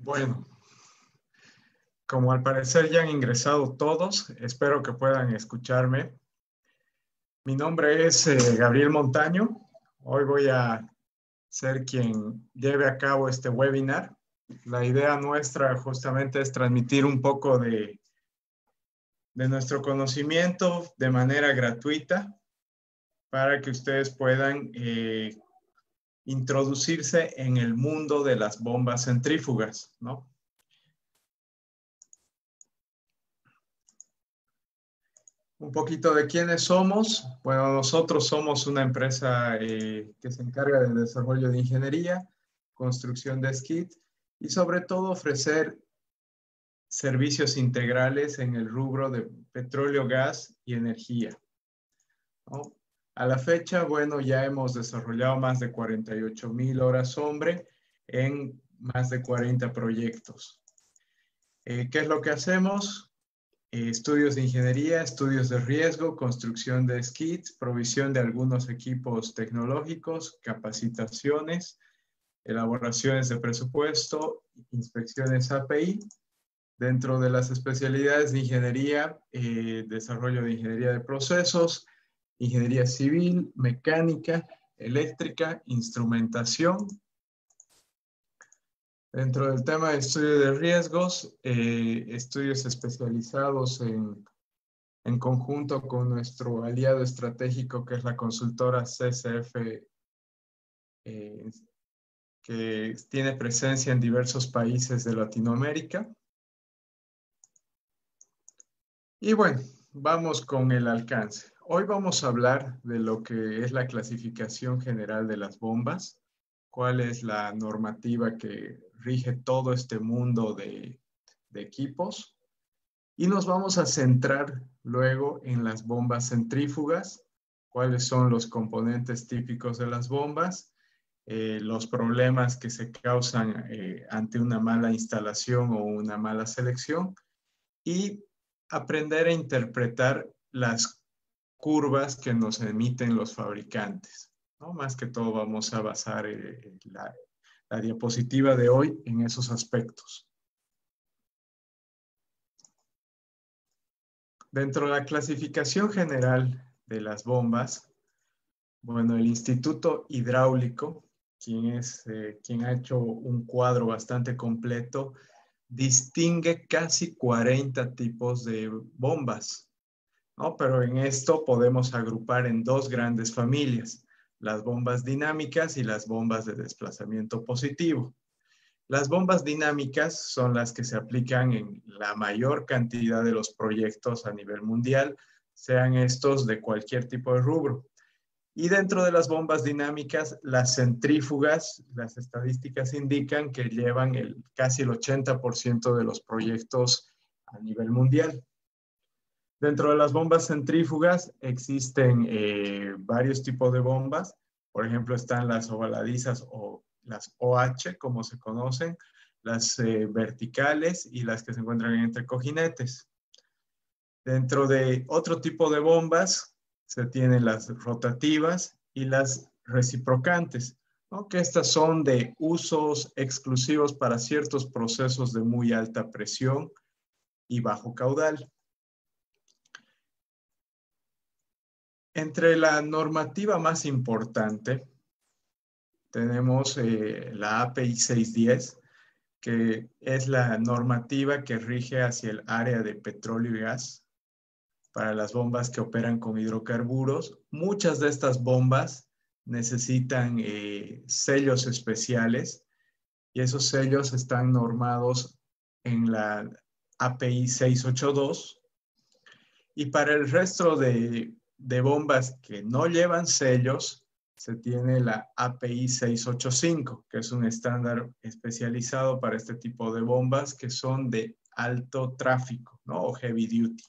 Bueno, como al parecer ya han ingresado todos, espero que puedan escucharme. Mi nombre es Gabriel Montaño. Hoy voy a ser quien lleve a cabo este webinar. La idea nuestra justamente es transmitir un poco de nuestro conocimiento de manera gratuita para que ustedes puedan introducirse en el mundo de las bombas centrífugas, ¿no? Un poquito de quiénes somos. Bueno, nosotros somos una empresa que se encarga del desarrollo de ingeniería, construcción de skits y sobre todo ofrecer servicios integrales en el rubro de petróleo, gas y energía, ¿no? A la fecha, bueno, ya hemos desarrollado más de 48,000 horas hombre en más de 40 proyectos. ¿Qué es lo que hacemos? Estudios de ingeniería, estudios de riesgo, construcción de skits, provisión de algunos equipos tecnológicos, capacitaciones, elaboraciones de presupuesto, inspecciones API. Dentro de las especialidades de ingeniería, desarrollo de ingeniería de procesos, ingeniería civil, mecánica, eléctrica, instrumentación. Dentro del tema de estudio de riesgos, estudios especializados en conjunto con nuestro aliado estratégico, que es la consultora CCF, que tiene presencia en diversos países de Latinoamérica. Y bueno, vamos con el alcance. Hoy vamos a hablar de lo que es la clasificación general de las bombas, cuál es la normativa que rige todo este mundo de equipos. Y nos vamos a centrar luego en las bombas centrífugas, cuáles son los componentes típicos de las bombas, los problemas que se causan ante una mala instalación o una mala selección y aprender a interpretar las curvas que nos emiten los fabricantes, ¿no? Más que todo vamos a basar la diapositiva de hoy en esos aspectos. Dentro de la clasificación general de las bombas, bueno, el Instituto Hidráulico, quien ha hecho un cuadro bastante completo, distingue casi 40 tipos de bombas, ¿no? Pero en esto podemos agrupar en dos grandes familias, las bombas dinámicas y las bombas de desplazamiento positivo. Las bombas dinámicas son las que se aplican en la mayor cantidad de los proyectos a nivel mundial, sean estos de cualquier tipo de rubro. Y dentro de las bombas dinámicas, las centrífugas, las estadísticas indican que llevan casi el 80% de los proyectos a nivel mundial. Dentro de las bombas centrífugas existen varios tipos de bombas. Por ejemplo, están las ovaladizas o las OH, como se conocen, las verticales y las que se encuentran entre cojinetes. Dentro de otro tipo de bombas se tienen las rotativas y las reciprocantes, ¿no? Que estas son de usos exclusivos para ciertos procesos de muy alta presión y bajo caudal. Entre la normativa más importante tenemos la API 610, que es la normativa que rige hacia el área de petróleo y gas para las bombas que operan con hidrocarburos. Muchas de estas bombas necesitan sellos especiales y esos sellos están normados en la API 682. Y para el resto de bombas que no llevan sellos, se tiene la API 685, que es un estándar especializado para este tipo de bombas que son de alto tráfico, ¿no? O heavy duty.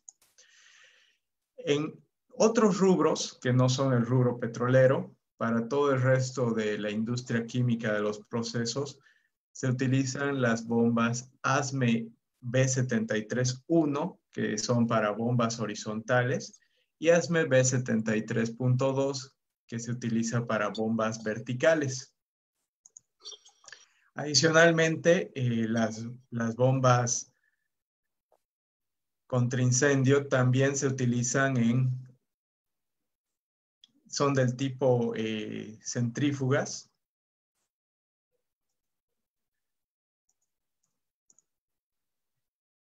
En otros rubros, que no son el rubro petrolero, para todo el resto de la industria química de los procesos, se utilizan las bombas ASME B73-1, que son para bombas horizontales, y ASME B73.2, que se utiliza para bombas verticales. Adicionalmente, las bombas contra incendio también se utilizan son del tipo centrífugas.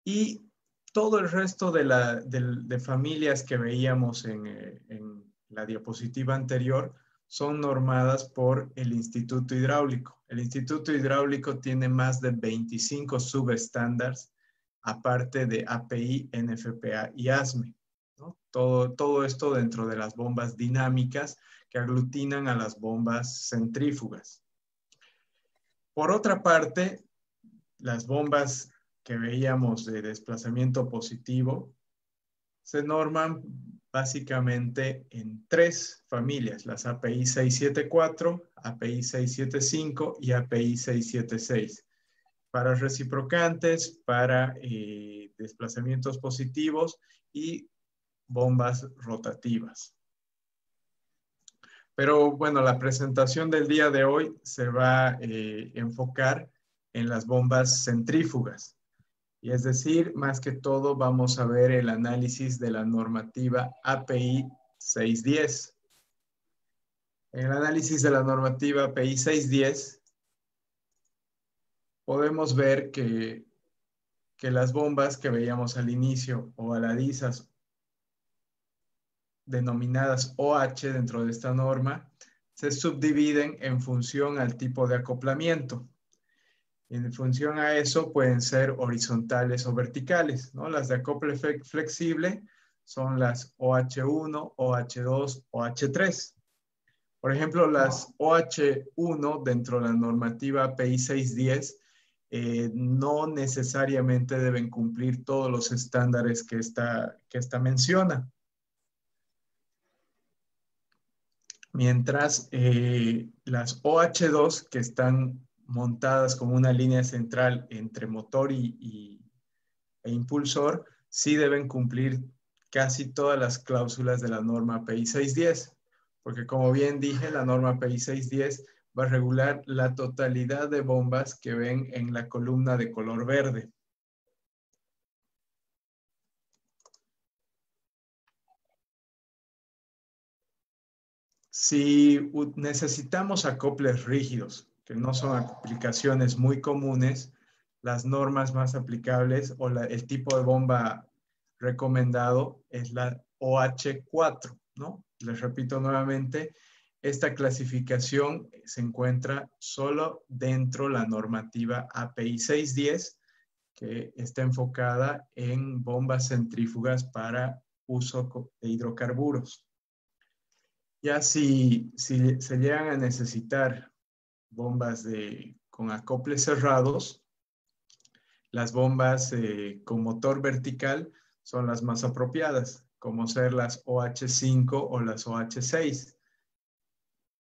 Y todo el resto de familias que veíamos en la diapositiva anterior son normadas por el Instituto Hidráulico. El Instituto Hidráulico tiene más de 25 subestándares, aparte de API, NFPA y ASME, ¿no? Todo esto dentro de las bombas dinámicas que aglutinan a las bombas centrífugas. Por otra parte, las bombas que veíamos de desplazamiento positivo se norman básicamente en 3 familias, las API 674, API 675 y API 676. Para reciprocantes, para desplazamientos positivos y bombas rotativas. Pero bueno, la presentación del día de hoy se va a enfocar en las bombas centrífugas. Y es decir, más que todo vamos a ver el análisis de la normativa API 610. En el análisis de la normativa API 610 podemos ver que las bombas que veíamos al inicio, ovaladizas, denominadas OH dentro de esta norma, se subdividen en función al tipo de acoplamiento. En función a eso pueden ser horizontales o verticales, ¿no? Las de acople flexible son las OH1, OH2, OH3. Por ejemplo, las OH1 dentro de la normativa API 610 no necesariamente deben cumplir todos los estándares que esta menciona. Mientras las OH2, que están montadas como una línea central entre motor e impulsor, sí deben cumplir casi todas las cláusulas de la norma API 610, porque como bien dije, la norma API 610 va a regular la totalidad de bombas que ven en la columna de color verde. Si necesitamos acoples rígidos, que no son aplicaciones muy comunes, las normas más aplicables o el tipo de bomba recomendado es la OH4, ¿no? Les repito nuevamente, esta clasificación se encuentra solo dentro de la normativa API 610, que está enfocada en bombas centrífugas para uso de hidrocarburos. Ya si se llegan a necesitar bombas con acoples cerrados, las bombas con motor vertical son las más apropiadas, como ser las OH5 o las OH6.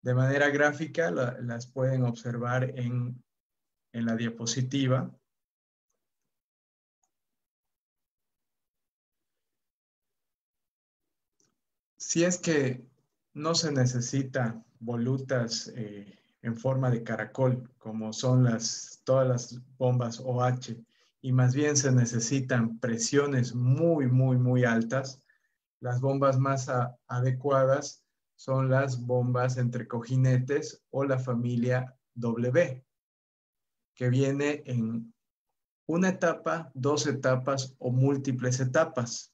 De manera gráfica las pueden observar en la diapositiva. Si es que no se necesita volutas en forma de caracol, como son todas las bombas OH, y más bien se necesitan presiones muy altas, las bombas más adecuadas son las bombas entre cojinetes o la familia W, que viene en una etapa, 2 etapas o múltiples etapas.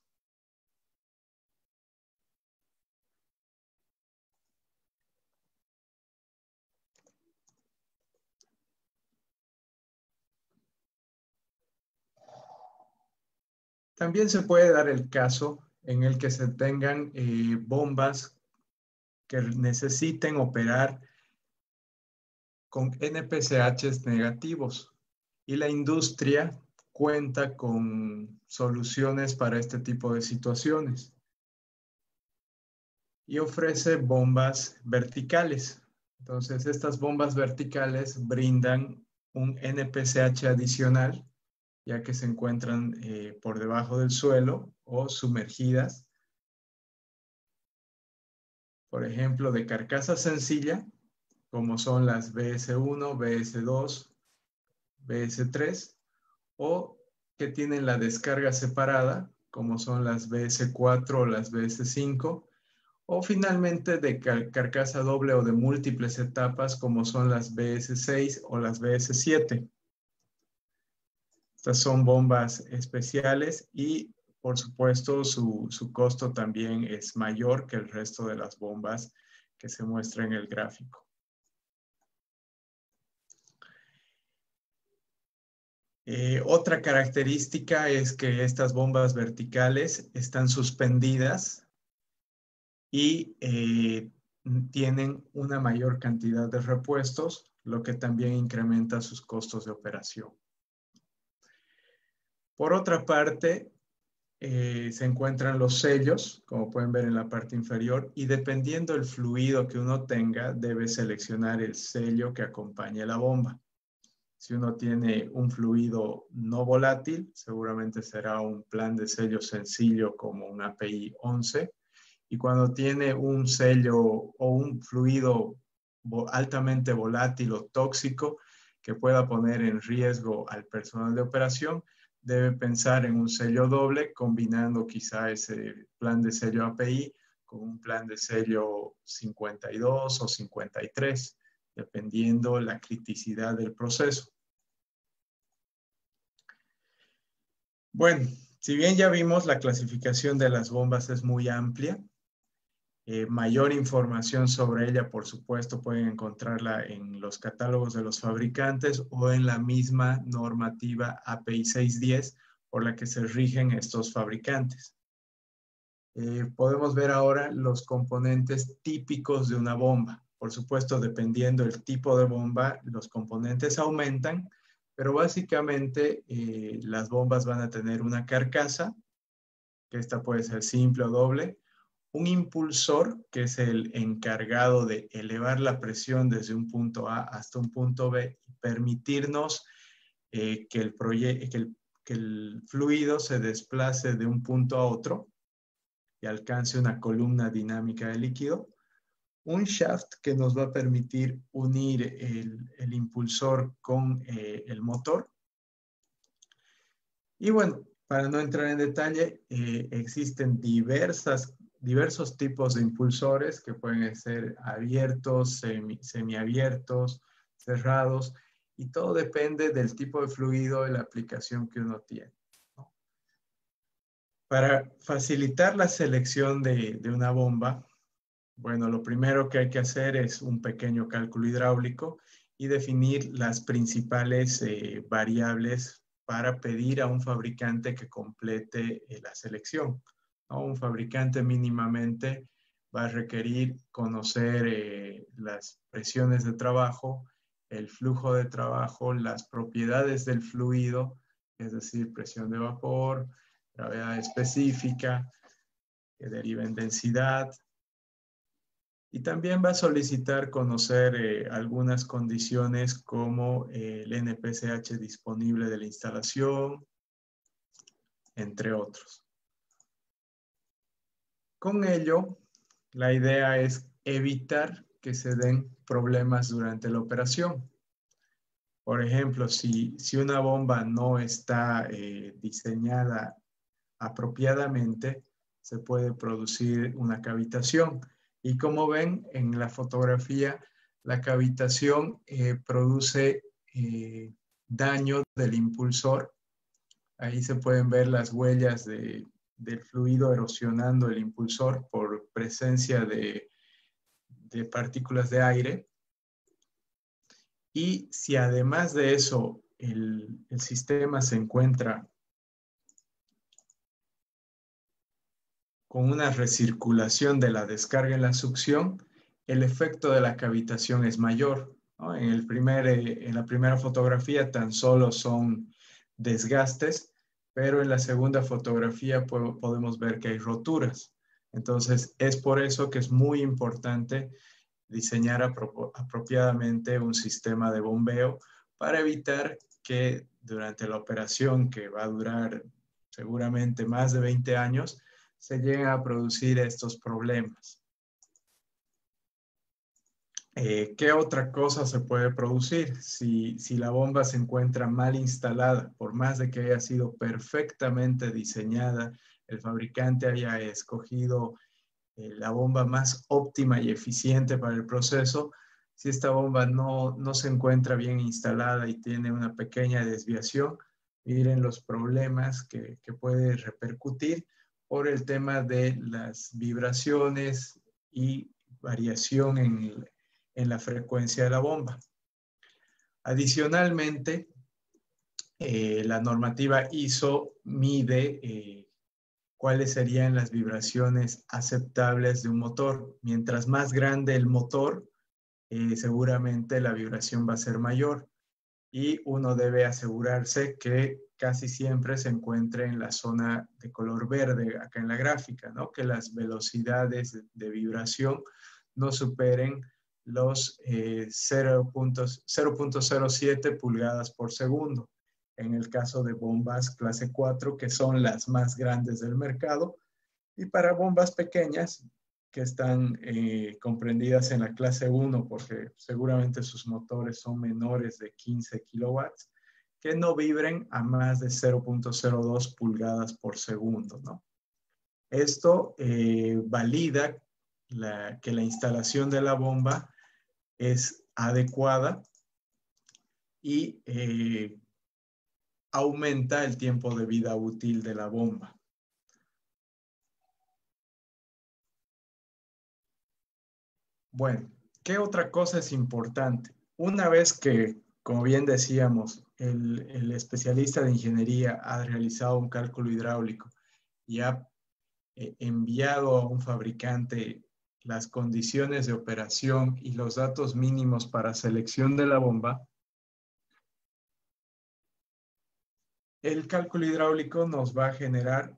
También se puede dar el caso en el que se tengan bombas que necesiten operar con NPCHs negativos y la industria cuenta con soluciones para este tipo de situaciones y ofrece bombas verticales. Entonces, estas bombas verticales brindan un NPCH adicional, ya que se encuentran por debajo del suelo o sumergidas. Por ejemplo, de carcasa sencilla, como son las BS1, BS2 BS3, o que tienen la descarga separada, como son las BS4 o las BS5, o finalmente de carcasa doble o de múltiples etapas, como son las BS6 o las BS7. Estas son bombas especiales y, por supuesto, su costo también es mayor que el resto de las bombas que se muestra en el gráfico. Otra característica es que estas bombas verticales están suspendidas y tienen una mayor cantidad de repuestos, lo que también incrementa sus costos de operación. Por otra parte, se encuentran los sellos, como pueden ver en la parte inferior, y dependiendo del fluido que uno tenga, debe seleccionar el sello que acompañe la bomba. Si uno tiene un fluido no volátil, seguramente será un plan de sello sencillo como un API 11. Y cuando tiene un sello o un fluido altamente volátil o tóxico que pueda poner en riesgo al personal de operación, debe pensar en un sello doble, combinando quizá ese plan de sello API con un plan de sello 52 o 53, dependiendo la criticidad del proceso. Bueno, si bien ya vimos, la clasificación de las bombas es muy amplia. Mayor información sobre ella, por supuesto, pueden encontrarla en los catálogos de los fabricantes o en la misma normativa API 610 por la que se rigen estos fabricantes. Podemos ver ahora los componentes típicos de una bomba. Por supuesto, dependiendo del tipo de bomba, los componentes aumentan, pero básicamente las bombas van a tener una carcasa, que esta puede ser simple o doble, un impulsor, que es el encargado de elevar la presión desde un punto A hasta un punto B y permitirnos que el fluido se desplace de un punto a otro y alcance una columna dinámica de líquido. Un shaft que nos va a permitir unir el impulsor con el motor. Y bueno, para no entrar en detalle, existen diversos tipos de impulsores que pueden ser abiertos, semiabiertos, cerrados, y todo depende del tipo de fluido y la aplicación que uno tiene, ¿no? Para facilitar la selección de una bomba, bueno, lo primero que hay que hacer es un pequeño cálculo hidráulico y definir las principales variables para pedir a un fabricante que complete la selección, ¿no? Un fabricante mínimamente va a requerir conocer las presiones de trabajo, el flujo de trabajo, las propiedades del fluido, es decir, presión de vapor, gravedad específica, que deriva en densidad. Y también va a solicitar conocer algunas condiciones como el NPCH disponible de la instalación, entre otros. Con ello, la idea es evitar que se den problemas durante la operación. Por ejemplo, si una bomba no está diseñada apropiadamente, se puede producir una cavitación. Y como ven en la fotografía, la cavitación produce daño del impulsor. Ahí se pueden ver las huellas del fluido erosionando el impulsor por presencia de partículas de aire. Y si además de eso el sistema se encuentra con una recirculación de la descarga en la succión, el efecto de la cavitación es mayor, ¿no? En la primera fotografía tan solo son desgastes, pero en la segunda fotografía podemos ver que hay roturas. Entonces, es por eso que es muy importante diseñar apropiadamente un sistema de bombeo para evitar que durante la operación, que va a durar seguramente más de 20 años, se llegan a producir estos problemas. ¿Qué otra cosa se puede producir? Si la bomba se encuentra mal instalada, por más de que haya sido perfectamente diseñada, el fabricante haya escogido la bomba más óptima y eficiente para el proceso, si esta bomba no se encuentra bien instalada y tiene una pequeña desviación, miren los problemas que puede repercutir por el tema de las vibraciones y variación en la frecuencia de la bomba. Adicionalmente, la normativa ISO mide cuáles serían las vibraciones aceptables de un motor. Mientras más grande el motor, seguramente la vibración va a ser mayor y uno debe asegurarse que casi siempre se encuentre en la zona de color verde, acá en la gráfica, ¿no? Que las velocidades de vibración no superen los 0.07 pulgadas por segundo. En el caso de bombas clase 4, que son las más grandes del mercado, y para bombas pequeñas, que están comprendidas en la clase 1, porque seguramente sus motores son menores de 15 kilowatts, que no vibren a más de 0.02 pulgadas por segundo, ¿no? Esto valida que la instalación de la bomba es adecuada y aumenta el tiempo de vida útil de la bomba. Bueno, ¿qué otra cosa es importante? Una vez que, como bien decíamos, el especialista de ingeniería ha realizado un cálculo hidráulico y ha enviado a un fabricante las condiciones de operación y los datos mínimos para selección de la bomba, el cálculo hidráulico nos va a generar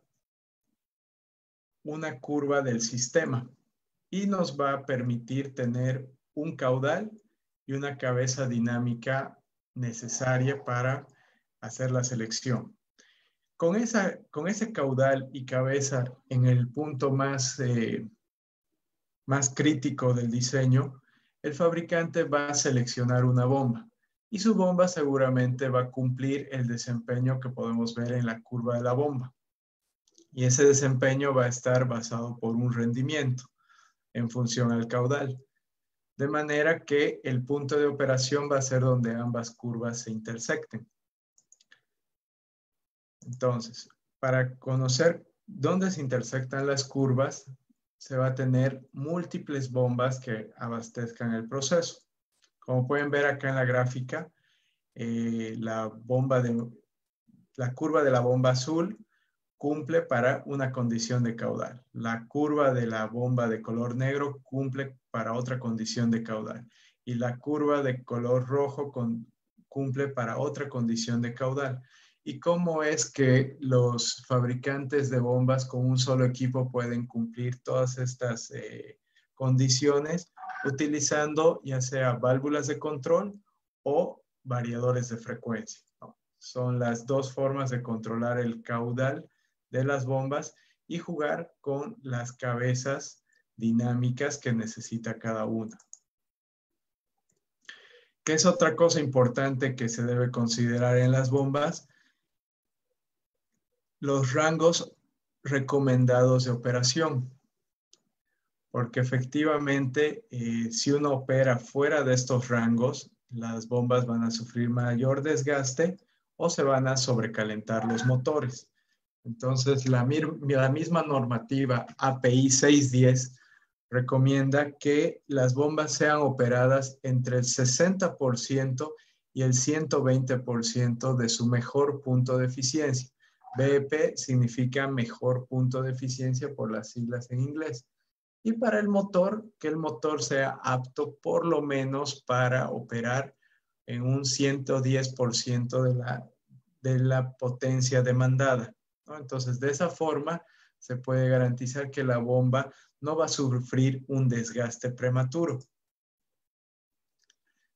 una curva del sistema y nos va a permitir tener un caudal y una cabeza dinámica necesaria para hacer la selección. Con ese caudal y cabeza en el punto más crítico del diseño, el fabricante va a seleccionar una bomba y su bomba seguramente va a cumplir el desempeño que podemos ver en la curva de la bomba. Y ese desempeño va a estar basado por un rendimiento en función al caudal. De manera que el punto de operación va a ser donde ambas curvas se intersecten. Entonces, para conocer dónde se intersectan las curvas, se va a tener múltiples bombas que abastezcan el proceso. Como pueden ver acá en la gráfica, la curva de la bomba azul cumple para una condición de caudal. La curva de la bomba de color negro cumple para otra condición de caudal. Y la curva de color rojo cumple para otra condición de caudal. ¿Y cómo es que los fabricantes de bombas con un solo equipo pueden cumplir todas estas condiciones? Utilizando ya sea válvulas de control o variadores de frecuencia, ¿no? Son las dos formas de controlar el caudal de las bombas y jugar con las cabezas dinámicas que necesita cada una. ¿Qué es otra cosa importante que se debe considerar en las bombas? Los rangos recomendados de operación. Porque efectivamente, si uno opera fuera de estos rangos, las bombas van a sufrir mayor desgaste o se van a sobrecalentar los motores. Entonces, la misma normativa API 610 recomienda que las bombas sean operadas entre el 60% y el 120% de su mejor punto de eficiencia. BEP significa mejor punto de eficiencia por las siglas en inglés. Y para el motor, que el motor sea apto por lo menos para operar en un 110% de la potencia demandada, ¿no? Entonces, de esa forma se puede garantizar que la bomba no va a sufrir un desgaste prematuro.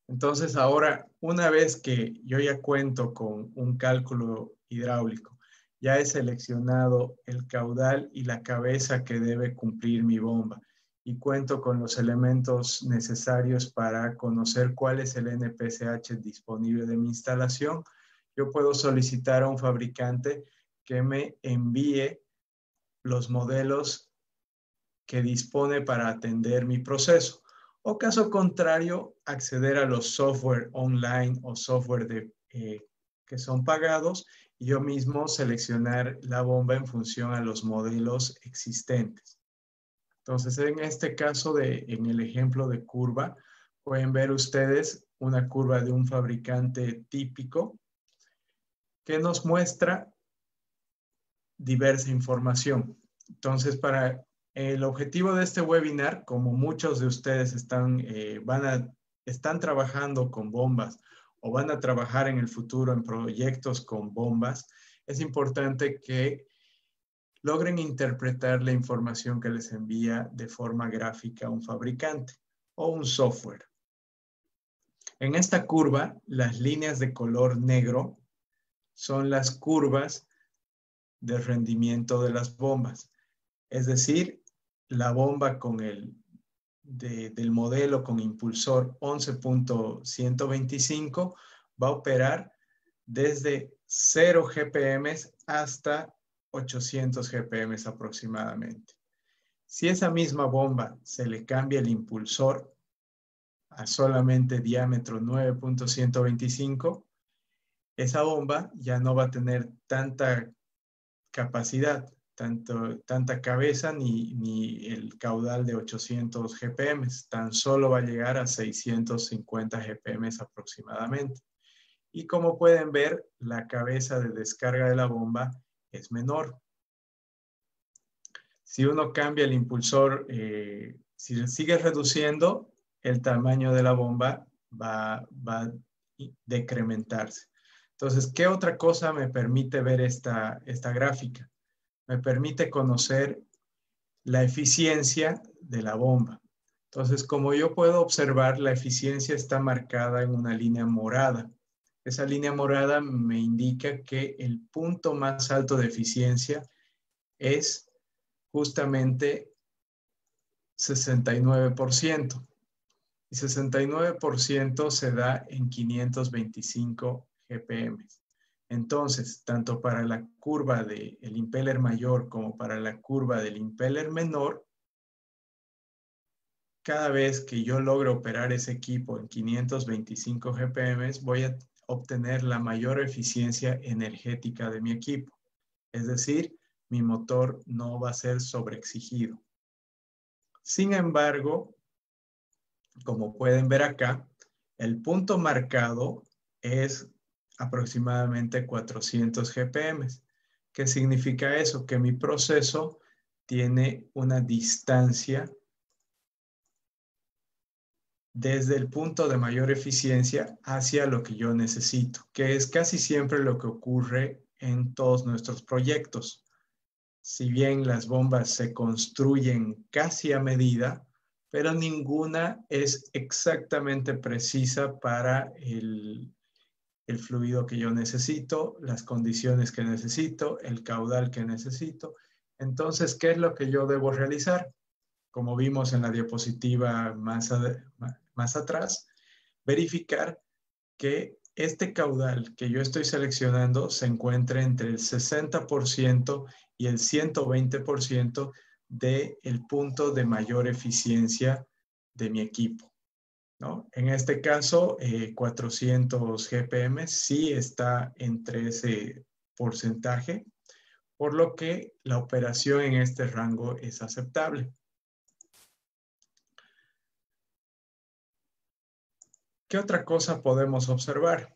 Entonces, ahora, una vez que yo ya cuento con un cálculo hidráulico, ya he seleccionado el caudal y la cabeza que debe cumplir mi bomba y cuento con los elementos necesarios para conocer cuál es el NPSH disponible de mi instalación, yo puedo solicitar a un fabricante que me envíe los modelos que dispone para atender mi proceso. O caso contrario, acceder a los software online o software que son pagados y yo mismo seleccionar la bomba en función a los modelos existentes. Entonces, en este caso, en el ejemplo de curva, pueden ver ustedes una curva de un fabricante típico que nos muestra diversa información. Entonces, para el objetivo de este webinar, como muchos de ustedes están trabajando con bombas o van a trabajar en el futuro en proyectos con bombas, es importante que logren interpretar la información que les envía de forma gráfica un fabricante o un software. En esta curva, las líneas de color negro son las curvas de rendimiento de las bombas. Es decir, la bomba del modelo con impulsor 11.125 va a operar desde 0 GPM hasta 800 GPM aproximadamente. Si esa misma bomba se le cambia el impulsor a solamente diámetro 9.125, esa bomba ya no va a tener tanta capacidad, tanta cabeza ni el caudal de 800 GPM, tan solo va a llegar a 650 GPM aproximadamente. Y como pueden ver, la cabeza de descarga de la bomba es menor. Si uno cambia el impulsor, si sigue reduciendo, el tamaño de la bomba va a decrementarse. Entonces, ¿qué otra cosa me permite ver esta gráfica? Me permite conocer la eficiencia de la bomba. Entonces, como yo puedo observar, la eficiencia está marcada en una línea morada. Esa línea morada me indica que el punto más alto de eficiencia es justamente 69%. Y 69% se da en 525 GPM. Entonces, tanto para la curva del impeller mayor como para la curva del impeller menor, cada vez que yo logro operar ese equipo en 525 GPM, voy a obtener la mayor eficiencia energética de mi equipo. Es decir, mi motor no va a ser sobreexigido. Sin embargo, como pueden ver acá, el punto marcado es aproximadamente 400 GPM. ¿Qué significa eso? Que mi proceso tiene una distancia desde el punto de mayor eficiencia hacia lo que yo necesito, que es casi siempre lo que ocurre en todos nuestros proyectos. Si bien las bombas se construyen casi a medida, pero ninguna es exactamente precisa para el fluido que yo necesito, las condiciones que necesito, el caudal que necesito. Entonces, ¿qué es lo que yo debo realizar? Como vimos en la diapositiva más atrás, verificar que este caudal que yo estoy seleccionando se encuentre entre el 60% y el 120% del punto de mayor eficiencia de mi equipo, ¿no? En este caso, 400 GPM sí está entre ese porcentaje, por lo que la operación en este rango es aceptable. ¿Qué otra cosa podemos observar?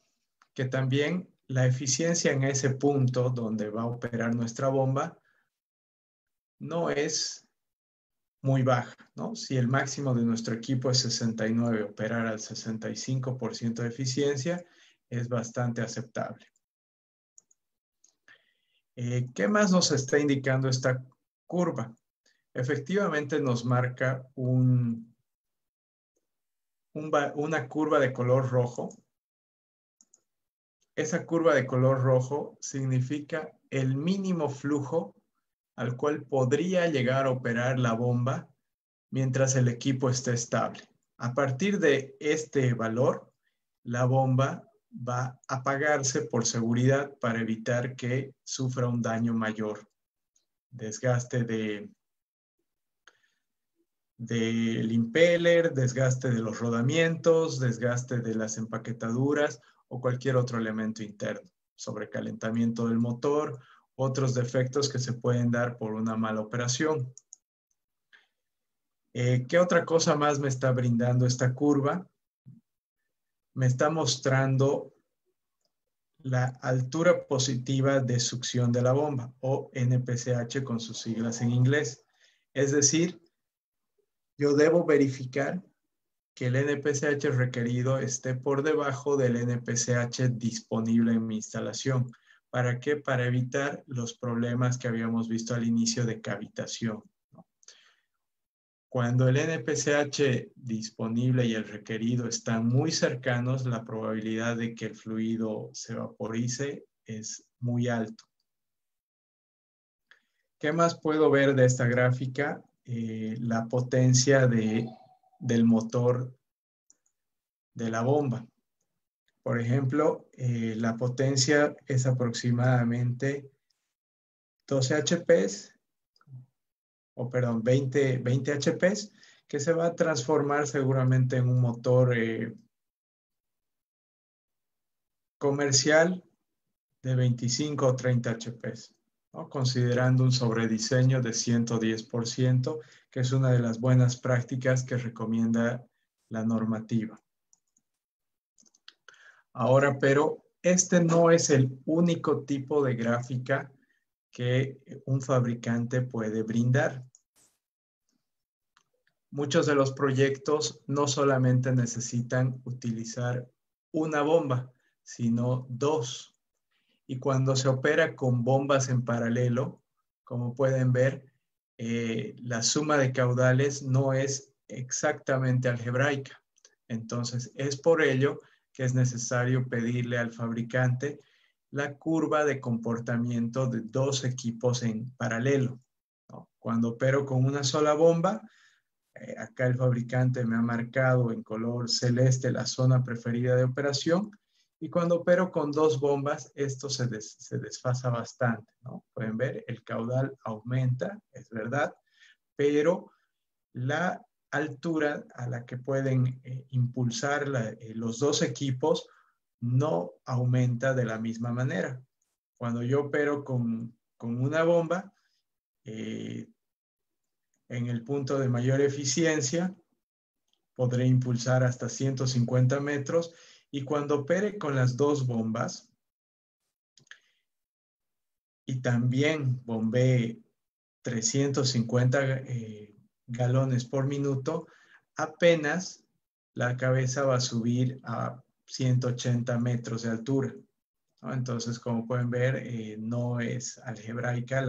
Que también la eficiencia en ese punto donde va a operar nuestra bomba no es muy baja, ¿no? Si el máximo de nuestro equipo es 69, operar al 65% de eficiencia es bastante aceptable. ¿Qué más nos está indicando esta curva? Efectivamente nos marca una curva de color rojo. Esa curva de color rojo significa el mínimo flujo al cual podría llegar a operar la bomba mientras el equipo esté estable. A partir de este valor, la bomba va a apagarse por seguridad para evitar que sufra un daño mayor, desgaste del impeller, desgaste de los rodamientos, desgaste de las empaquetaduras o cualquier otro elemento interno, sobrecalentamiento del motor, otros defectos que se pueden dar por una mala operación. ¿Qué otra cosa más me está brindando esta curva? Me está mostrando la altura positiva de succión de la bomba, o NPCH con sus siglas en inglés. Es decir, yo debo verificar que el NPCH requerido esté por debajo del NPCH disponible en mi instalación. ¿Para qué? Para evitar los problemas que habíamos visto al inicio de cavitación. Cuando el NPCH disponible y el requerido están muy cercanos, la probabilidad de que el fluido se vaporice es muy alto. ¿Qué más puedo ver de esta gráfica? La potencia del motor de la bomba. Por ejemplo, la potencia es aproximadamente 12 HPs, o perdón, 20 HPs, que se va a transformar seguramente en un motor comercial de 25 o 30 HPs, ¿no? Considerando un sobrediseño de 110%, que es una de las buenas prácticas que recomienda la normativa. Ahora, pero este no es el único tipo de gráfica que un fabricante puede brindar. Muchos de los proyectos no solamente necesitan utilizar una bomba, sino dos. Y cuando se opera con bombas en paralelo, como pueden ver, la suma de caudales no es exactamente algebraica. Entonces, es por ello que es necesario pedirle al fabricante la curva de comportamiento de dos equipos en paralelo, ¿no? Cuando opero con una sola bomba, acá el fabricante me ha marcado en color celeste la zona preferida de operación, y cuando opero con dos bombas, esto se desfasa bastante, ¿no? Pueden ver, el caudal aumenta, es verdad, pero la altura a la que pueden impulsar los dos equipos no aumenta de la misma manera. Cuando yo opero con una bomba, en el punto de mayor eficiencia, podré impulsar hasta 150 metros, y cuando opere con las dos bombas y también bombee 350 galones por minuto, apenas la cabeza va a subir a 180 metros de altura, ¿no? Entonces, como pueden ver, no es algebraica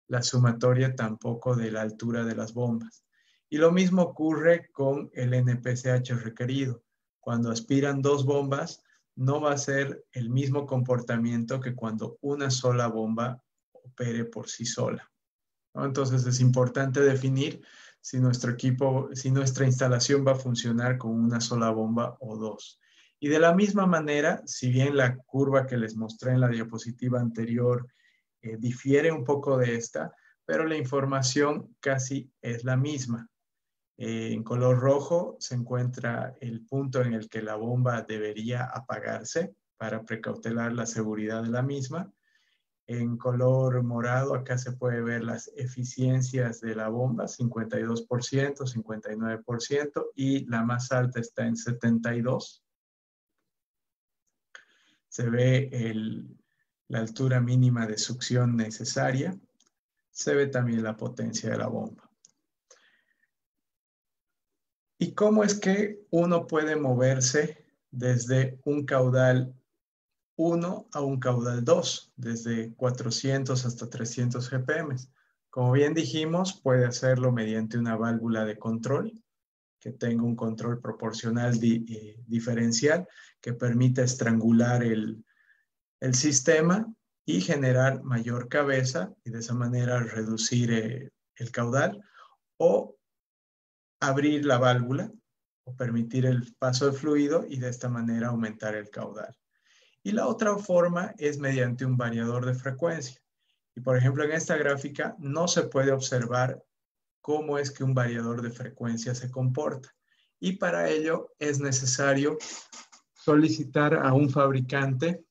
la sumatoria tampoco de la altura de las bombas. Y lo mismo ocurre con el NPCH requerido. Cuando aspiran dos bombas, no va a ser el mismo comportamiento que cuando una sola bomba opere por sí sola, ¿no? Entonces es importante definir si nuestro equipo, si nuestra instalación va a funcionar con una sola bomba o dos. Y de la misma manera, si bien la curva que les mostré en la diapositiva anterior difiere un poco de esta, pero la información casi es la misma. En color rojo se encuentra el punto en el que la bomba debería apagarse para precautelar la seguridad de la misma. En color morado, acá se puede ver las eficiencias de la bomba, 52%, 59%, y la más alta está en 72%. Se ve la altura mínima de succión necesaria. Se ve también la potencia de la bomba. ¿Y cómo es que uno puede moverse desde un caudal 1 a un caudal 2, desde 400 hasta 300 GPM? Como bien dijimos, puede hacerlo mediante una válvula de control que tenga un control proporcional diferencial que permita estrangular el sistema y generar mayor cabeza y de esa manera reducir el caudal, o abrir la válvula o permitir el paso del fluido y de esta manera aumentar el caudal. Y la otra forma es mediante un variador de frecuencia. Y por ejemplo, en esta gráfica no se puede observar cómo es que un variador de frecuencia se comporta. Y para ello es necesario solicitar a un fabricante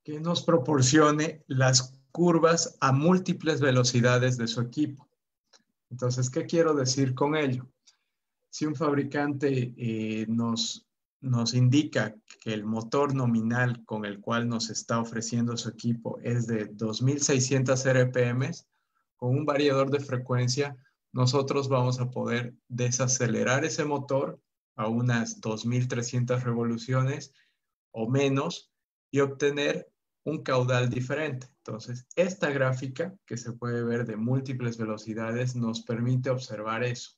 que nos proporcione las curvas a múltiples velocidades de su equipo. Entonces, ¿qué quiero decir con ello? Si un fabricante nos indica que el motor nominal con el cual nos está ofreciendo su equipo es de 2600 RPM, con un variador de frecuencia, nosotros vamos a poder desacelerar ese motor a unas 2300 revoluciones o menos y obtener un caudal diferente. Entonces, esta gráfica que se puede ver de múltiples velocidades nos permite observar eso.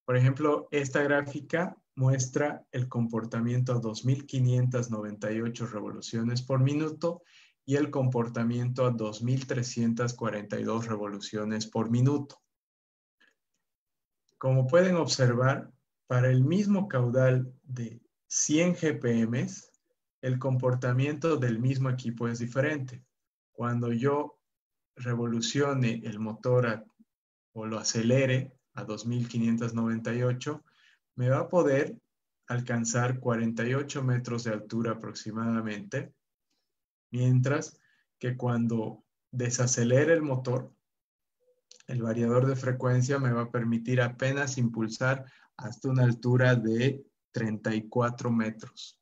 Por ejemplo, esta gráfica muestra el comportamiento a 2598 revoluciones por minuto y el comportamiento a 2342 revoluciones por minuto. Como pueden observar, para el mismo caudal de 100 GPM, el comportamiento del mismo equipo es diferente. Cuando yo revolucione el motor o lo acelere a 2598, me va a poder alcanzar 48 metros de altura aproximadamente, mientras que cuando desacelere el motor, el variador de frecuencia me va a permitir apenas impulsar hasta una altura de 34 metros.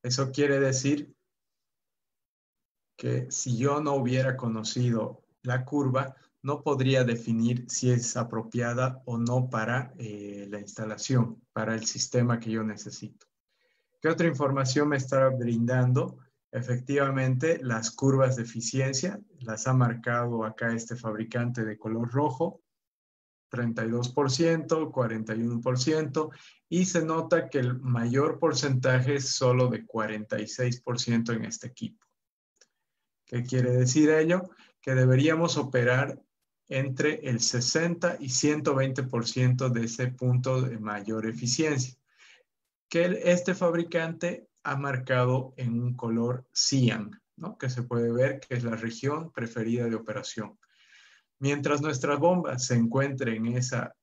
Eso quiere decir que si yo no hubiera conocido la curva, no podría definir si es apropiada o no para la instalación, para el sistema que yo necesito. ¿Qué otra información me está brindando? Efectivamente, las curvas de eficiencia las ha marcado acá este fabricante de color rojo, 32%, 41%, y se nota que el mayor porcentaje es solo de 46% en este equipo. ¿Qué quiere decir ello? Que deberíamos operar entre el 60 y 120% de ese punto de mayor eficiencia, que este fabricante ha marcado en un color cian, ¿no? Que se puede ver que es la región preferida de operación. Mientras nuestra bomba se encuentre en esa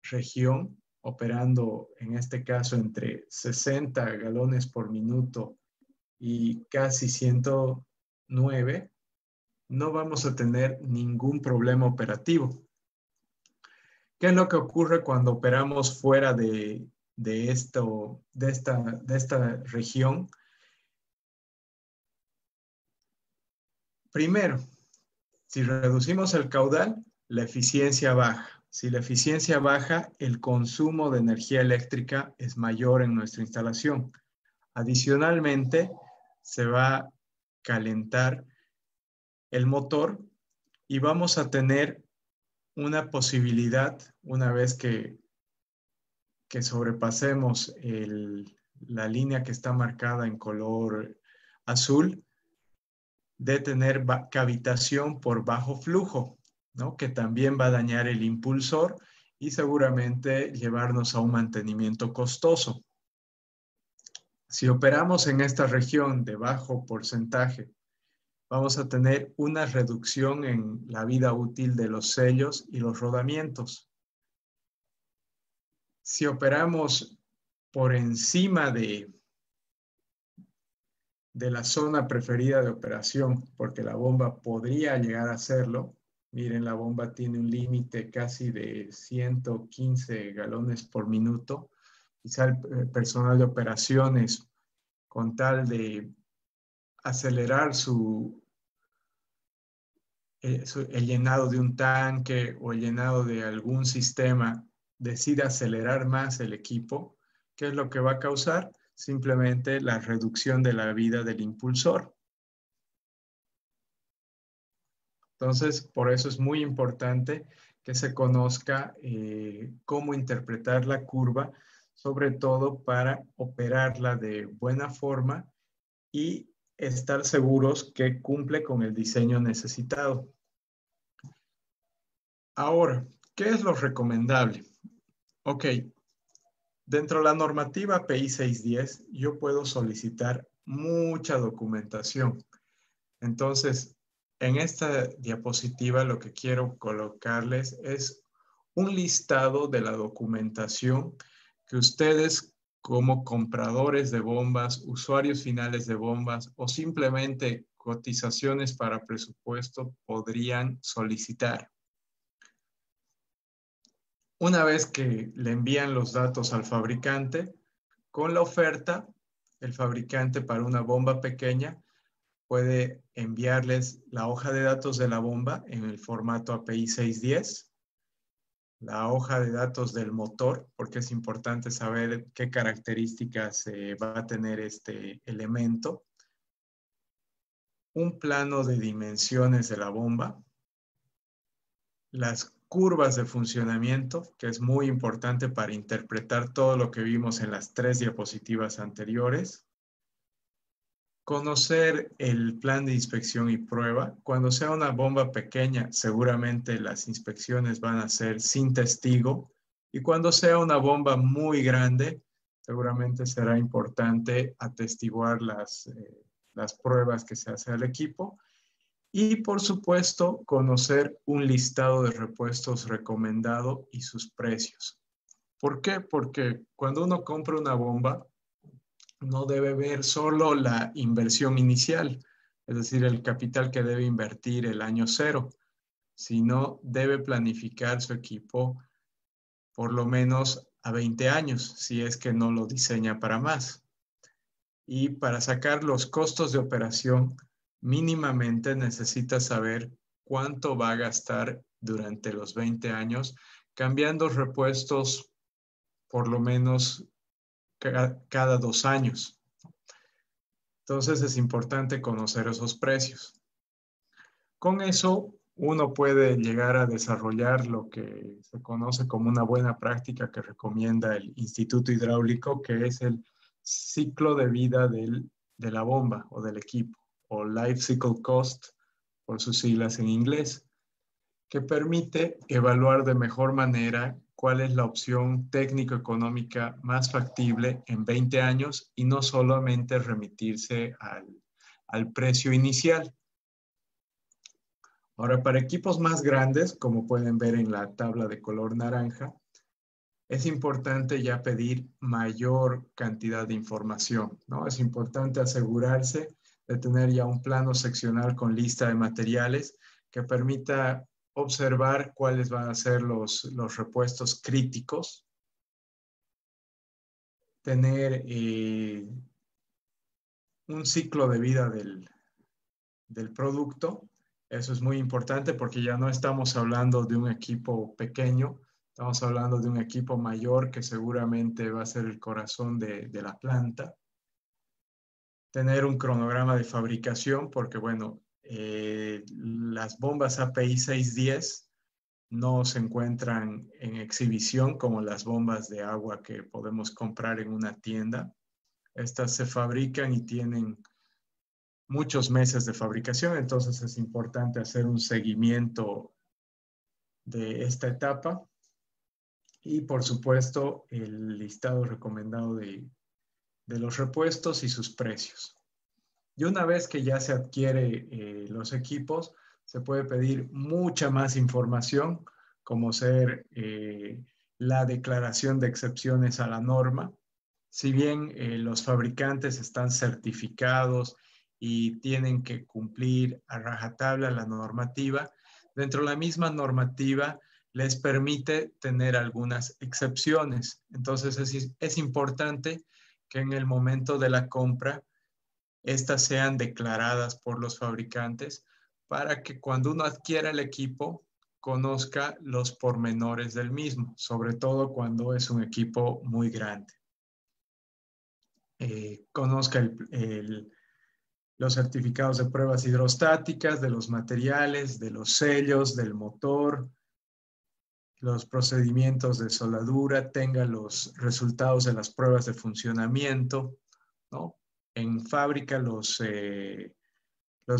región, operando en este caso entre 60 galones por minuto y casi 109, no vamos a tener ningún problema operativo. ¿Qué es lo que ocurre cuando operamos fuera de esta región? Primero, si reducimos el caudal, la eficiencia baja. Si la eficiencia baja, el consumo de energía eléctrica es mayor en nuestra instalación. Adicionalmente, se va a calentar el motor y vamos a tener una posibilidad, una vez que sobrepasemos la línea que está marcada en color azul, de tener cavitación por bajo flujo, ¿no? Que también va a dañar el impulsor y seguramente llevarnos a un mantenimiento costoso. Si operamos en esta región de bajo porcentaje, vamos a tener una reducción en la vida útil de los sellos y los rodamientos. Si operamos por encima de la zona preferida de operación, porque la bomba podría llegar a hacerlo. Miren, la bomba tiene un límite casi de 115 galones por minuto. Quizá el personal de operaciones, con tal de acelerar el llenado de un tanque o el llenado de algún sistema, decide acelerar más el equipo, ¿qué es lo que va a causar? Simplemente la reducción de la vida del impulsor. Entonces, por eso es muy importante que se conozca cómo interpretar la curva, sobre todo para operarla de buena forma y estar seguros que cumple con el diseño necesitado. Ahora, ¿qué es lo recomendable? Ok, dentro de la normativa API 610, yo puedo solicitar mucha documentación. Entonces, en esta diapositiva lo que quiero colocarles es un listado de la documentación que ustedes como compradores de bombas, usuarios finales de bombas o simplemente cotizaciones para presupuesto podrían solicitar. Una vez que le envían los datos al fabricante, con la oferta, el fabricante para una bomba pequeña puede enviarles la hoja de datos de la bomba en el formato API 610, la hoja de datos del motor, porque es importante saber qué características va a tener este elemento, un plano de dimensiones de la bomba, las curvas de funcionamiento, que es muy importante para interpretar todo lo que vimos en las 3 diapositivas anteriores, conocer el plan de inspección y prueba. Cuando sea una bomba pequeña, seguramente las inspecciones van a ser sin testigo. Y cuando sea una bomba muy grande, seguramente será importante atestiguar las pruebas que se hace al equipo. Y por supuesto, conocer un listado de repuestos recomendado y sus precios. ¿Por qué? Porque cuando uno compra una bomba, no debe ver solo la inversión inicial, es decir, el capital que debe invertir el año cero, sino debe planificar su equipo por lo menos a 20 años, si es que no lo diseña para más. Y para sacar los costos de operación, mínimamente necesita saber cuánto va a gastar durante los 20 años, cambiando repuestos por lo menos cada 2 años. Entonces es importante conocer esos precios. Con eso, uno puede llegar a desarrollar lo que se conoce como una buena práctica que recomienda el Instituto Hidráulico, que es el ciclo de vida de la bomba o del equipo, o Life Cycle Cost, por sus siglas en inglés, que permite evaluar de mejor manera cuál es la opción técnico-económica más factible en 20 años y no solamente remitirse al precio inicial. Ahora, para equipos más grandes, como pueden ver en la tabla de color naranja, es importante ya pedir mayor cantidad de información, ¿no? Es importante asegurarse de tener ya un plano seccional con lista de materiales que permita observar cuáles van a ser los repuestos críticos, tener un ciclo de vida del producto. Eso es muy importante porque ya no estamos hablando de un equipo pequeño, estamos hablando de un equipo mayor que seguramente va a ser el corazón de la planta. Tener un cronograma de fabricación porque, bueno, las bombas API 610 no se encuentran en exhibición como las bombas de agua que podemos comprar en una tienda. Estas se fabrican y tienen muchos meses de fabricación, entonces es importante hacer un seguimiento de esta etapa y por supuesto el listado recomendado de los repuestos y sus precios. Y una vez que ya se adquiere los equipos, se puede pedir mucha más información, como ser la declaración de excepciones a la norma. Si bien los fabricantes están certificados y tienen que cumplir a rajatabla la normativa, dentro de la misma normativa les permite tener algunas excepciones. Entonces es importante que en el momento de la compra estas sean declaradas por los fabricantes para que cuando uno adquiera el equipo conozca los pormenores del mismo, sobre todo cuando es un equipo muy grande. Conozca los certificados de pruebas hidrostáticas, de los materiales, de los sellos, del motor, los procedimientos de soldadura, tenga los resultados de las pruebas de funcionamiento, ¿no? En fábrica los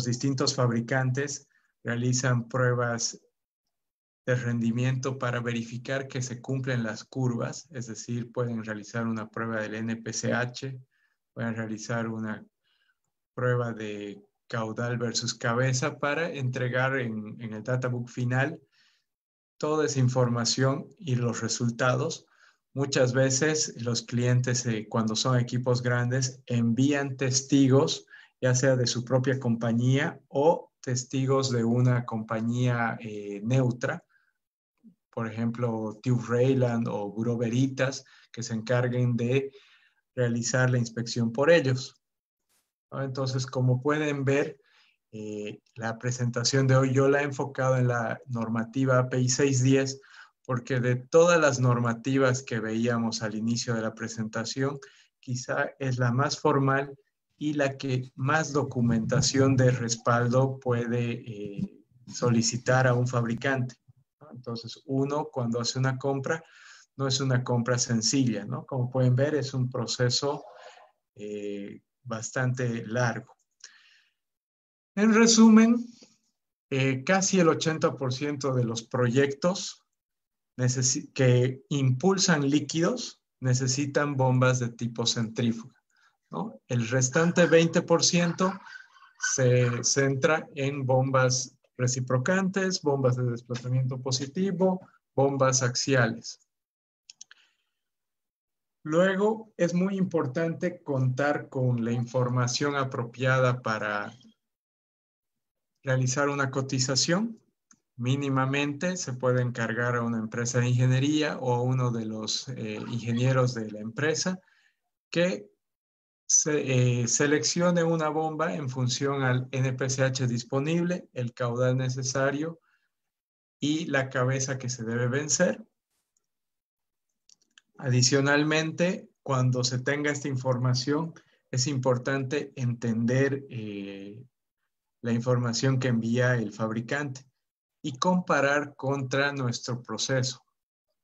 distintos fabricantes realizan pruebas de rendimiento para verificar que se cumplen las curvas, es decir, pueden realizar una prueba del NPCH, pueden realizar una prueba de caudal versus cabeza para entregar en el databook final toda esa información y los resultados. Muchas veces los clientes, cuando son equipos grandes, envían testigos, ya sea de su propia compañía o testigos de una compañía neutra, por ejemplo, Tube Rayland o Bureau Veritas, que se encarguen de realizar la inspección por ellos, ¿no? Entonces, como pueden ver, la presentación de hoy yo la he enfocado en la normativa API 610 porque de todas las normativas que veíamos al inicio de la presentación, quizá es la más formal y la que más documentación de respaldo puede solicitar a un fabricante, ¿no? Entonces, uno cuando hace una compra, no es una compra sencilla, ¿no? Como pueden ver, es un proceso bastante largo. En resumen, casi el 80% de los proyectos que impulsan líquidos necesitan bombas de tipo centrífuga, ¿no? El restante 20% se centra en bombas reciprocantes, bombas de desplazamiento positivo, bombas axiales. Luego, es muy importante contar con la información apropiada para realizar una cotización. Mínimamente se puede encargar a una empresa de ingeniería o a uno de los ingenieros de la empresa que seleccione una bomba en función al NPCH disponible, el caudal necesario y la cabeza que se debe vencer. Adicionalmente, cuando se tenga esta información, es importante entender la información que envía el fabricante y comparar contra nuestro proceso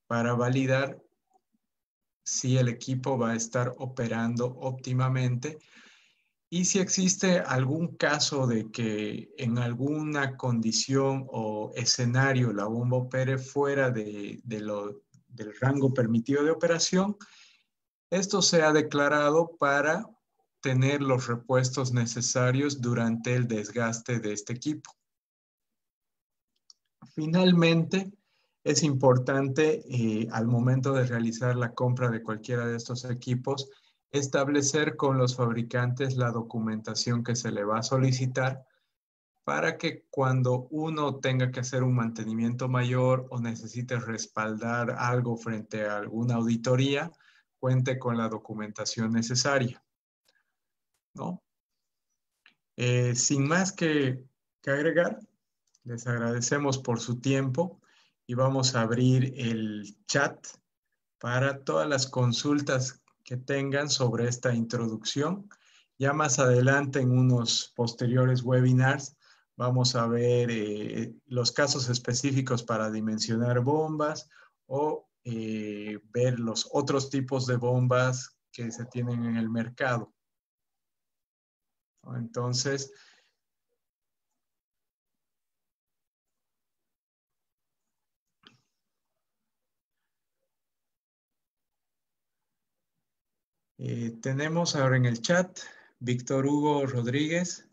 para validar si el equipo va a estar operando óptimamente y si existe algún caso de que en alguna condición o escenario la bomba opere fuera del rango permitido de operación, esto se ha declarado para tener los repuestos necesarios durante el desgaste de este equipo. Finalmente, es importante al momento de realizar la compra de cualquiera de estos equipos, establecer con los fabricantes la documentación que se le va a solicitar para que cuando uno tenga que hacer un mantenimiento mayor o necesite respaldar algo frente a alguna auditoría, cuente con la documentación necesaria, ¿no? Sin más que agregar, les agradecemos por su tiempo y vamos a abrir el chat para todas las consultas que tengan sobre esta introducción. Ya más adelante en unos posteriores webinars vamos a ver los casos específicos para dimensionar bombas o ver los otros tipos de bombas que se tienen en el mercado. Entonces, tenemos ahora en el chat Víctor Hugo Rodríguez.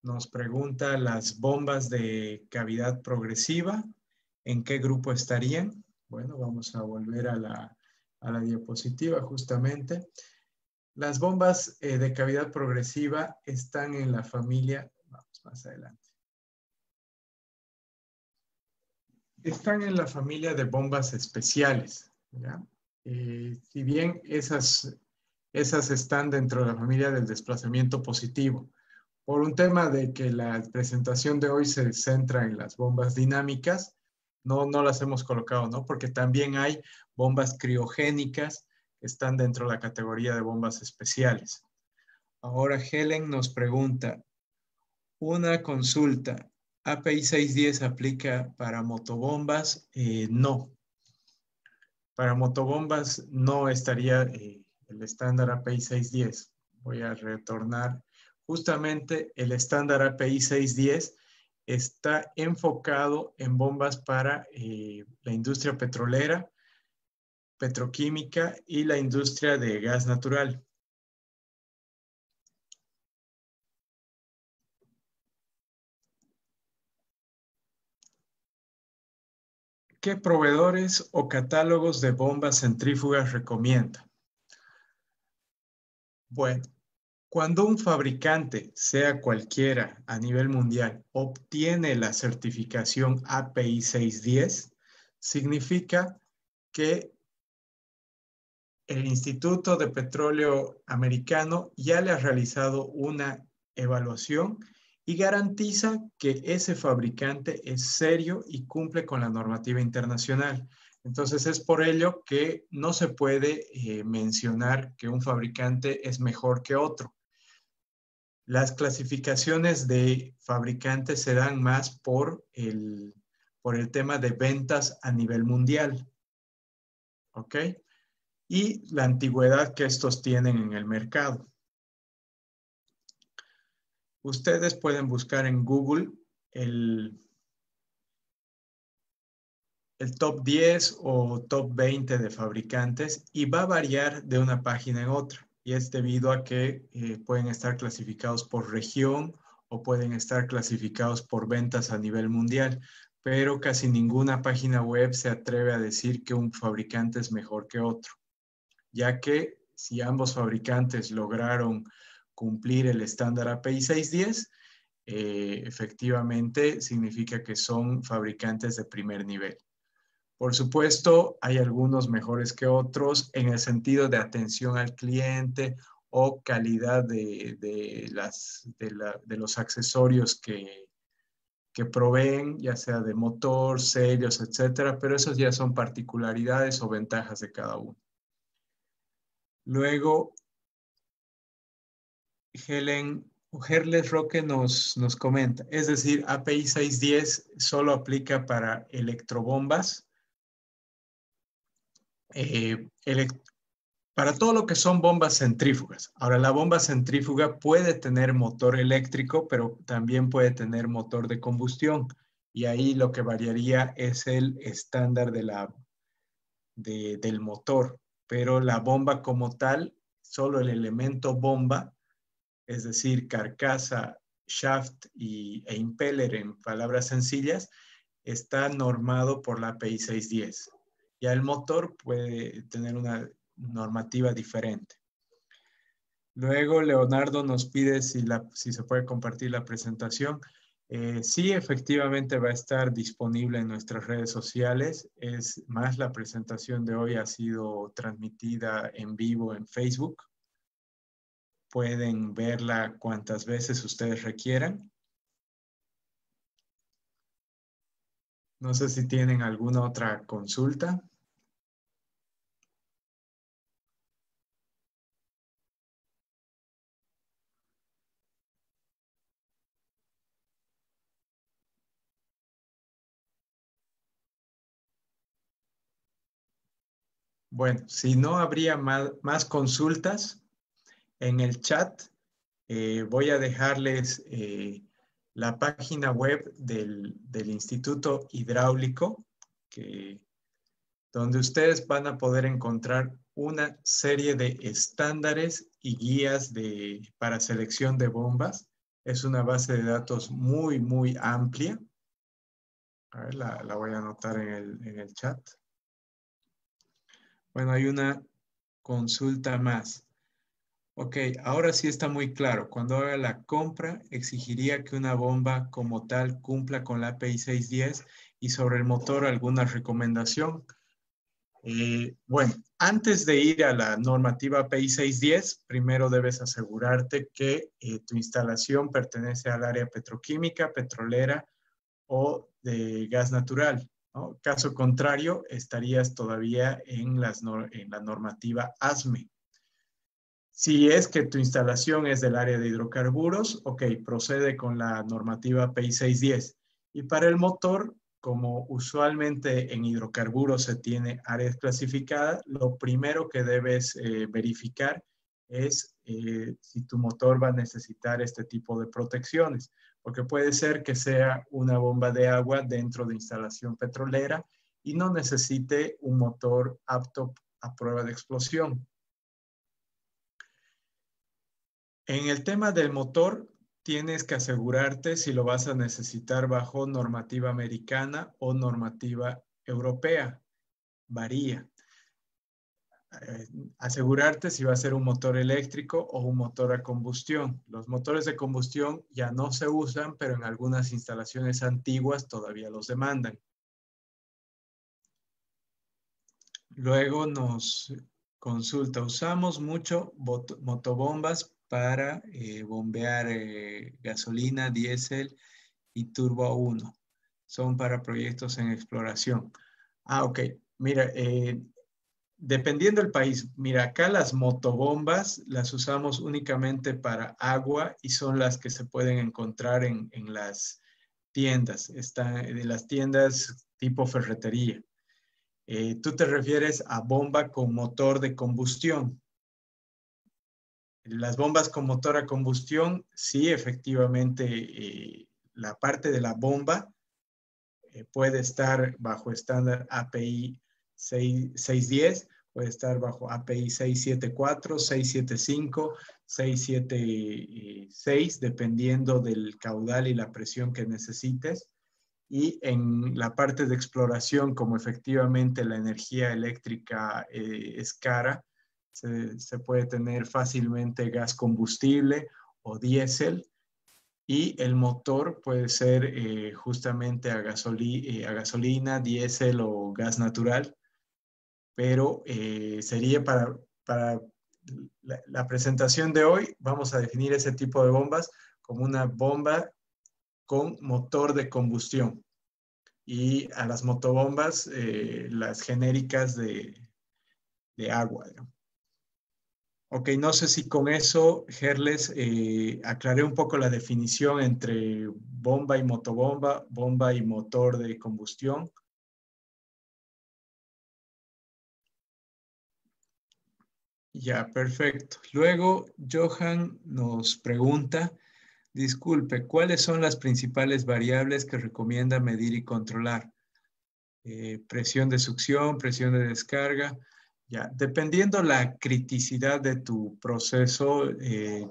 Nos pregunta las bombas de cavidad progresiva, ¿en qué grupo estarían? Bueno, vamos a volver a la diapositiva justamente. Las bombas de cavidad progresiva están en la familia, vamos más adelante. Están en la familia de bombas especiales, ¿ya? Si bien esas están dentro de la familia del desplazamiento positivo. Por un tema de que la presentación de hoy se centra en las bombas dinámicas, no las hemos colocado, ¿no? Porque también hay bombas criogénicas que están dentro de la categoría de bombas especiales. Ahora Helen nos pregunta, una consulta, ¿API 610 aplica para motobombas? No. Para motobombas no estaría el estándar API 610. Voy a retornar. Justamente el estándar API 610 está enfocado en bombas para la industria petrolera, petroquímica y la industria de gas natural. ¿Qué proveedores o catálogos de bombas centrífugas recomienda? Bueno, cuando un fabricante, sea cualquiera a nivel mundial, obtiene la certificación API 610, significa que el Instituto de Petróleo Americano ya le ha realizado una evaluación y garantiza que ese fabricante es serio y cumple con la normativa internacional. Entonces es por ello que no se puede mencionar que un fabricante es mejor que otro. Las clasificaciones de fabricantes se dan más por el tema de ventas a nivel mundial. ¿Ok? Y la antigüedad que estos tienen en el mercado. Ustedes pueden buscar en Google el top 10 o top 20 de fabricantes y va a variar de una página en otra. Y es debido a que pueden estar clasificados por región o pueden estar clasificados por ventas a nivel mundial. Pero casi ninguna página web se atreve a decir que un fabricante es mejor que otro, ya que si ambos fabricantes lograron cumplir el estándar API 610, efectivamente significa que son fabricantes de primer nivel. Por supuesto, hay algunos mejores que otros en el sentido de atención al cliente o calidad de los accesorios que proveen, ya sea de motor, sellos, etcétera, pero esos ya son particularidades o ventajas de cada uno. Luego, Herles Roque nos comenta, es decir, API 610 solo aplica para electrobombas, para todo lo que son bombas centrífugas. Ahora, la bomba centrífuga puede tener motor eléctrico, pero también puede tener motor de combustión. Y ahí lo que variaría es el estándar del motor. Pero la bomba como tal, solo el elemento bomba, es decir, carcasa, shaft e impeller en palabras sencillas, está normado por la API 610. Ya el motor puede tener una normativa diferente. Luego Leonardo nos pide si se puede compartir la presentación. Sí, efectivamente va a estar disponible en nuestras redes sociales. Es más, la presentación de hoy ha sido transmitida en vivo en Facebook. Pueden verla cuantas veces ustedes requieran. No sé si tienen alguna otra consulta. Bueno, si no habría más consultas en el chat, voy a dejarles la página web del Instituto Hidráulico, donde ustedes van a poder encontrar una serie de estándares y guías para selección de bombas. Es una base de datos muy, muy amplia. A ver, la voy a anotar en el chat. Bueno, hay una consulta más. Ok, ahora sí está muy claro. Cuando haga la compra, exigiría que una bomba como tal cumpla con la API 610 y sobre el motor alguna recomendación. Bueno, antes de ir a la normativa API 610, primero debes asegurarte que tu instalación pertenece al área petroquímica, petrolera o de gas natural, ¿no? Caso contrario, estarías todavía en la normativa ASME. Si es que tu instalación es del área de hidrocarburos, ok, procede con la normativa API 610. Y para el motor, como usualmente en hidrocarburos se tiene áreas clasificadas, lo primero que debes verificar es si tu motor va a necesitar este tipo de protecciones. porque puede ser que sea una bomba de agua dentro de instalación petrolera y no necesite un motor apto a prueba de explosión. En el tema del motor, tienes que asegurarte si lo vas a necesitar bajo normativa americana o normativa europea. Varía. Asegurarte si va a ser un motor eléctrico o un motor a combustión. Los motores de combustión ya no se usan, pero en algunas instalaciones antiguas todavía los demandan. Luego nos consulta, usamos mucho motobombas para bombear gasolina, diésel y turbo 1. Son para proyectos en exploración. Ah, ok. Mira, dependiendo del país, mira, acá las motobombas las usamos únicamente para agua y son las que se pueden encontrar en las tiendas, de las tiendas tipo ferretería. Tú te refieres a bomba con motor de combustión. Las bombas con motor a combustión, sí, efectivamente, la parte de la bomba puede estar bajo estándar API 610, puede estar bajo API 674, 675, 676, dependiendo del caudal y la presión que necesites. Y en la parte de exploración, como efectivamente la energía eléctrica es cara, se puede tener fácilmente gas combustible o diésel, y el motor puede ser justamente a gasolina, diésel o gas natural, pero sería para la presentación de hoy, vamos a definir ese tipo de bombas como una bomba con motor de combustión. Y a las motobombas, las genéricas de agua, ¿no? Ok, no sé si con eso, Gerles, aclaré un poco la definición entre bomba y motobomba, bomba y motor de combustión. Ya, perfecto. Luego, Johan nos pregunta, disculpe, ¿cuáles son las principales variables que recomienda medir y controlar? Presión de succión, presión de descarga. Ya, dependiendo la criticidad de tu proceso,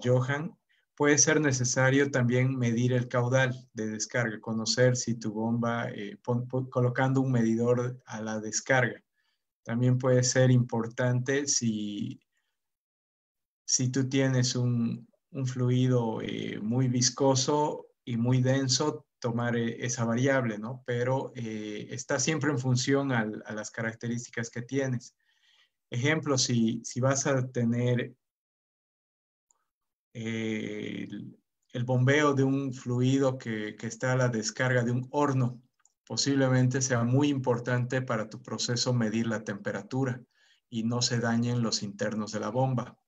Johan, puede ser necesario también medir el caudal de descarga, conocer si tu bomba, colocando un medidor a la descarga. También puede ser importante si tú tienes un fluido muy viscoso y muy denso, tomar esa variable, ¿no? Pero está siempre en función a las características que tienes. Ejemplo, si vas a tener el bombeo de un fluido que está a la descarga de un horno, posiblemente sea muy importante para tu proceso medir la temperatura y no se dañen los internos de la bomba,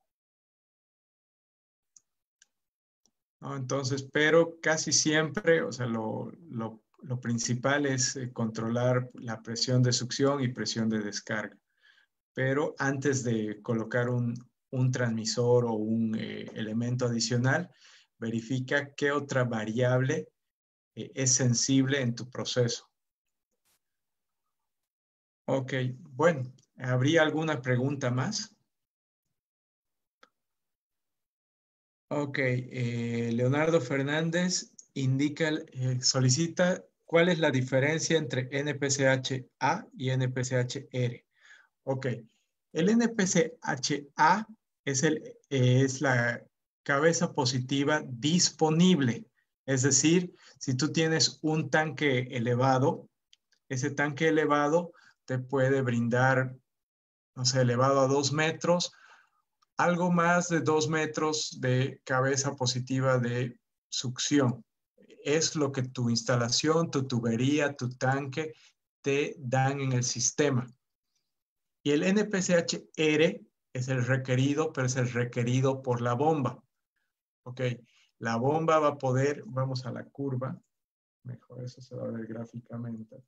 ¿no? Entonces, pero casi siempre, o sea, lo principal es controlar la presión de succión y presión de descarga. Pero antes de colocar un transmisor o un elemento adicional, verifica qué otra variable es sensible en tu proceso. Ok, bueno, ¿habría alguna pregunta más? Ok, Leonardo Fernández solicita cuál es la diferencia entre NPCH-A y NPCH-R. Ok, el NPCH-A es la cabeza positiva disponible. Es decir, si tú tienes un tanque elevado, ese tanque elevado te puede brindar, no sé, elevado a 2 metros, algo más de 2 metros de cabeza positiva de succión. Es lo que tu instalación, tu tubería, tu tanque te dan en el sistema. Y el NPCH-R es el requerido, pero es el requerido por la bomba. Ok, la bomba va a poder, vamos a la curva, mejor eso se va a ver gráficamente.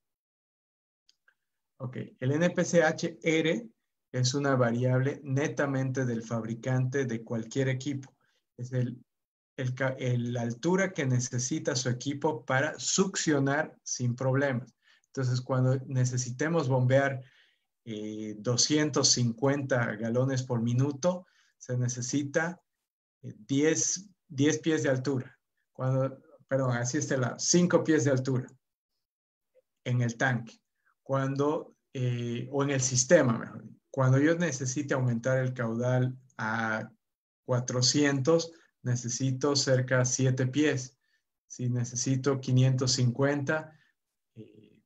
Ok, el NPCH-R es una variable netamente del fabricante de cualquier equipo. Es la altura que necesita su equipo para succionar sin problemas. Entonces, cuando necesitemos bombear 250 galones por minuto, se necesita 10 pies de altura. Perdón, así está la 5 pies de altura en el tanque. O en el sistema, mejor. Cuando yo necesite aumentar el caudal a 400, necesito cerca de 7 pies. Si necesito 550,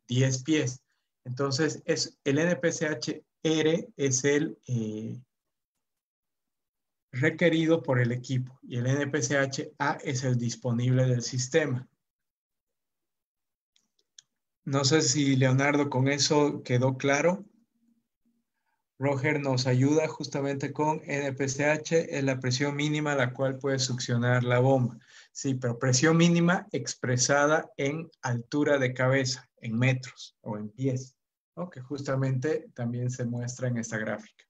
10 pies. Entonces, el NPCH-R es el requerido por el equipo y el NPCH-A es el disponible del sistema. No sé si Leonardo con eso quedó claro. Roger nos ayuda justamente con NPCH, es la presión mínima a la cual puede succionar la bomba. Sí, pero presión mínima expresada en altura de cabeza, en metros o en pies, ¿no? Que justamente también se muestra en esta gráfica.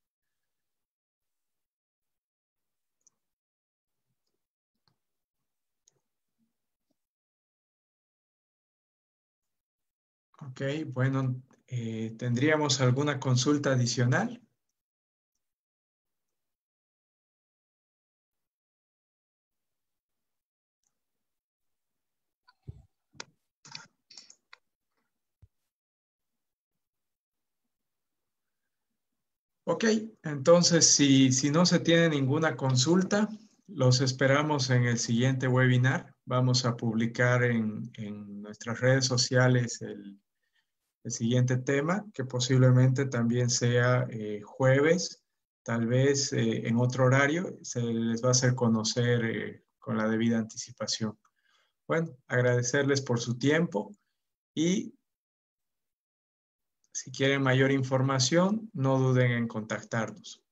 Ok, bueno, ¿tendríamos alguna consulta adicional? Ok, entonces si no se tiene ninguna consulta, los esperamos en el siguiente webinar. Vamos a publicar en nuestras redes sociales el siguiente tema, que posiblemente también sea jueves, tal vez en otro horario. Se les va a hacer conocer con la debida anticipación. Bueno, agradecerles por su tiempo y si quieren mayor información, no duden en contactarnos.